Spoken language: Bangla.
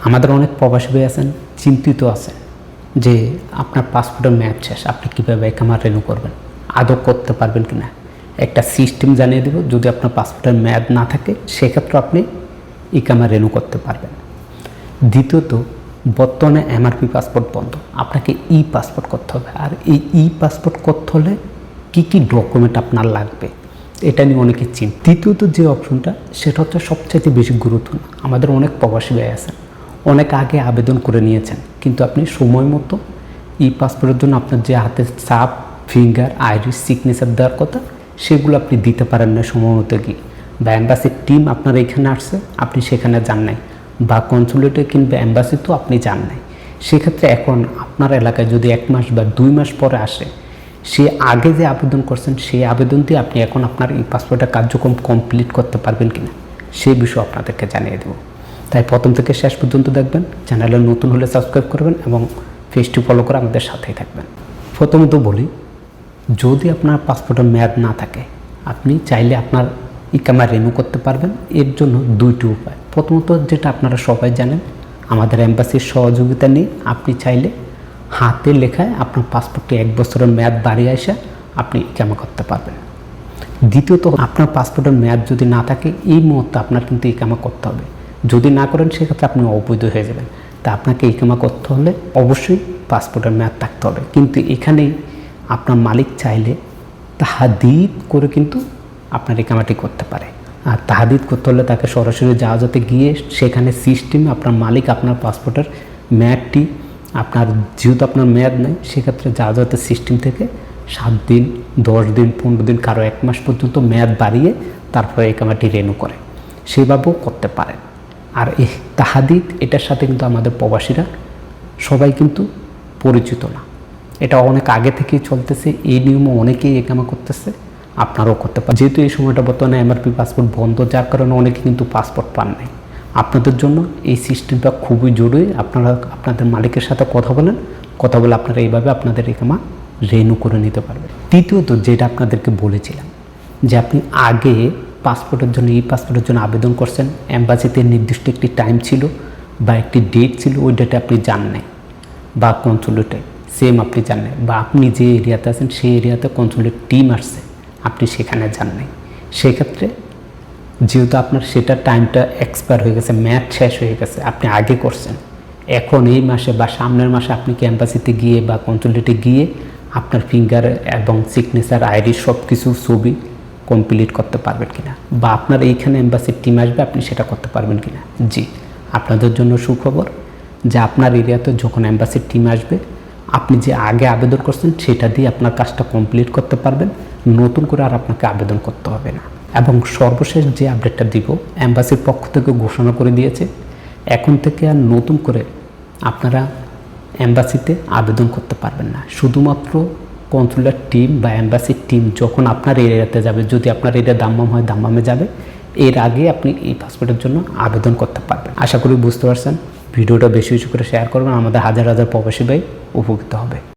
আমাদের অনেক প্রবাসী ভাই আছেন, চিন্তিত আছেন যে আপনার পাসপোর্টের মেয়াদ শেষ, আপনি কীভাবে ইকামা রিনিউ করবেন, আদৌ করতে পারবেন কি না। একটা সিস্টেম জানিয়ে দেব, যদি আপনার পাসপোর্টের মেয়াদ না থাকে সেক্ষেত্রে আপনি ইকামা রিনিউ করতে পারবেন। দ্বিতীয়ত, বর্তমানে এমআরপি পাসপোর্ট বন্ধ, আপনাকে ই পাসপোর্ট করতে হবে। আর এই ই পাসপোর্ট করতে হলে কী কী ডকুমেন্ট আপনার লাগবে এটা নিয়ে অনেকে চিন্তা। তৃতীয়ত যে অপশনটা, সেটা হচ্ছে সবচাইতে বেশি গুরুত্বপূর্ণ। আমাদের অনেক প্রবাসী ভাই আছেন, অনেক আগে আবেদন করে নিয়েছেন, কিন্তু আপনি সময় মতো ই পাসপোর্টের জন্য আপনার যে হাতের ছাপ, ফিঙ্গার, আইরিস, সিগনেচার দেওয়ার কথা সেগুলো আপনি দিতে পারেন না সময় মতো গিয়ে, বা অ্যাম্বাসির টিম আপনার এখানে আসছে আপনি সেখানে যান নাই, বা কনসুলেটে কিংবা অ্যাম্বাসিতেও আপনি যান নাই। সেক্ষেত্রে এখন আপনার এলাকায় যদি 1 মাস বা 2 মাস পরে আসে, সে আগে যে আবেদন করছেন সেই আবেদন দিয়ে আপনি এখন আপনার ই পাসপোর্টের কার্যক্রম কমপ্লিট করতে পারবেন কিনা সেই বিষয়ে আপনাদেরকে জানিয়ে দেব। তাই প্রথম থেকে শেষ পর্যন্ত দেখবেন। চ্যানেলে নতুন হলে সাবস্ক্রাইব করবেন এবং পেজটি ফলো করে আমাদের সাথেই থাকবেন। প্রথমত বলি, যদি আপনার পাসপোর্টের মেয়াদ না থাকে আপনি চাইলে আপনার ইকামা রিনিউ করতে পারবেন। এর জন্য 2টি উপায়। প্রথমত, যেটা আপনারা সবাই জানেন, আমাদের এম্বাসির সহযোগিতা নিয়ে আপনি চাইলে হাতে লেখায় আপনার পাসপোর্টে 1 বছরের মেয়াদ বাড়িয়ে আসে আপনি ইকামা করতে পারবেন। দ্বিতীয়ত, আপনার পাসপোর্টের মেয়াদ যদি না থাকে এই মুহূর্তে আপনার কিন্তু ইকামা করতে হবে। যদি না করেন সেক্ষেত্রে আপনি অবৈধ হয়ে যাবেন। তা আপনাকে ইকামা করতে হলে অবশ্যই পাসপোর্টের মেয়াদ থাকতে হবে। কিন্তু এখানেই আপনার মালিক চাইলে তাহাদিদ করে কিন্তু আপনার ইকামাটি করতে পারে। আর তাহাদিদ করতে হলে তাকে সরাসরি জাহাজতে গিয়ে সেখানে সিস্টেমে আপনার মালিক আপনার পাসপোর্টের মেয়াদটি আপনার, যেহেতু আপনার মেয়াদ নেই, সেক্ষেত্রে জাহাজতের সিস্টেম থেকে 7 দিন, 10 দিন, 15 দিন, কারো 1 মাস পর্যন্ত মেয়াদ বাড়িয়ে তারপরে ইকামাটি রিনিউ করে, সেভাবেও করতে পারেন। আর এই তাহাদিদ এটার সাথে কিন্তু আমাদের প্রবাসীরা সবাই কিন্তু পরিচিত না, এটা অনেক আগে থেকেই চলতেছে। এই নিয়মও অনেকেই ইকামা করতেছে, আপনারাও করতে পারেন। যেহেতু এই সময়টা বর্তমানে এমআরপি পাসপোর্ট বন্ধ, যার কারণে অনেকে কিন্তু পাসপোর্ট পান নাই। আপনাদের জন্য এই সিস্টেমটা খুবই জরুরি। আপনারা আপনাদের মালিকের সাথে কথা বলে আপনারা এইভাবে আপনাদের ইকামা রিনিউ করে নিতে পারবেন। তৃতীয়ত, যেটা আপনাদেরকে বলেছিলাম যে আপনি আগে পাসপোর্টের জন্য, ই পাসপোর্টের জন্য আবেদন করছেন, অ্যাম্বাসিতে নির্দিষ্ট একটি টাইম ছিল বা একটি ডেট ছিল, ওই ডেটে আপনি যান নাই, বা কনসুলেটে সেম আপনি যান নাই, বা আপনি যে এরিয়াতে আছেন সেই এরিয়াতে কনসুলেট টিম আসছে আপনি সেখানে যান নাই। সেক্ষেত্রে যেহেতু আপনার সেটা টাইমটা এক্সপায়ার হয়ে গেছে, মেয়াদ শেষ হয়ে গেছে, আপনি আগে করছেন, এখন এই মাসে বা সামনের মাসে আপনি কি অ্যাম্বাসিতে গিয়ে বা কনসুলেটে গিয়ে আপনার ফিঙ্গার এবং সিগনেচার, আইরিস সব কিছু ছবি কমপ্লিট করতে পারবেন কিনা, বা আপনার এইখানে অ্যাম্বাসির টিম আসবে আপনি সেটা করতে পারবেন কিনা। জি, আপনাদের জন্য সুখবর যে আপনার এরিয়াতে যখন অ্যাম্বাসির টিম আসবে, আপনি যে আগে আবেদন করছেন সেটা দিয়ে আপনার কাজটা কমপ্লিট করতে পারবেন, নতুন করে আর আপনাকে আবেদন করতে হবে না। এবং সর্বশেষ যে আপডেটটা দিব, অ্যাম্বাসির পক্ষ থেকে ঘোষণা করে দিয়েছে এখন থেকে আর নতুন করে আপনারা অ্যাম্বাসিতে আবেদন করতে পারবেন না। শুধুমাত্র কনসুলার টিম বা অ্যাম্বাসির টিম যখন আপনার এরিয়াতে যাবে, যদি আপনার এরিয়া দাম্মাম হয় দাম্মামে যাবে, এর আগে আপনি এই পাসপোর্টের জন্য আবেদন করতে পারবেন। আশা করি বুঝতে পারছেন। ভিডিওটা বেশি বেশি করে শেয়ার করবেন, আমাদের হাজার হাজার প্রবাসী ভাই উপকৃত হবে।